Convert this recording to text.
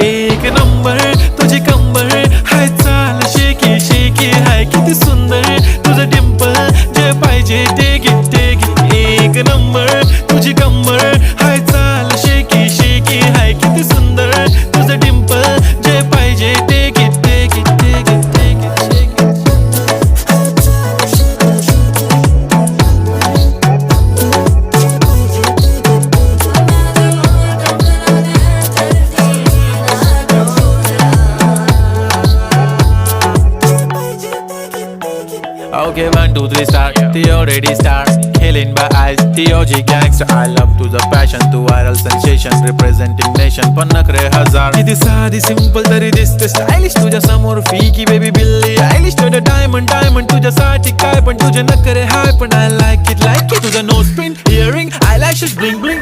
एक नंबर तुझी कंबर हाय, चाल शेकी शेकी हाय, किती सुंदर तुझं डिंपल, जे पाहिजे ते घे ते घे. एक नंबर तुझी कंबर हाय, चाल शेकी शेकी हाय, किती सुंदर तुझं डिंपल, जे पाहिजे ते घे ते घे ते घे ते घे. Okay, 1, 2, 3 start. The already start. Killing by eyes. The OG gangster. I love to the passion, to viral sensation, representing nation. पण नखरे हजार. किती साधी सिंपल तरी दिसते स्टायलिश तुझ्या समोर फीकी बेबी बिल्ली आयलिश. तुझं डायमंड डायमंड तुझ्यासाठी काय, पण तुझे नखरे हाय, पण I like it तुझं nose pin earring eyelashes bling bling.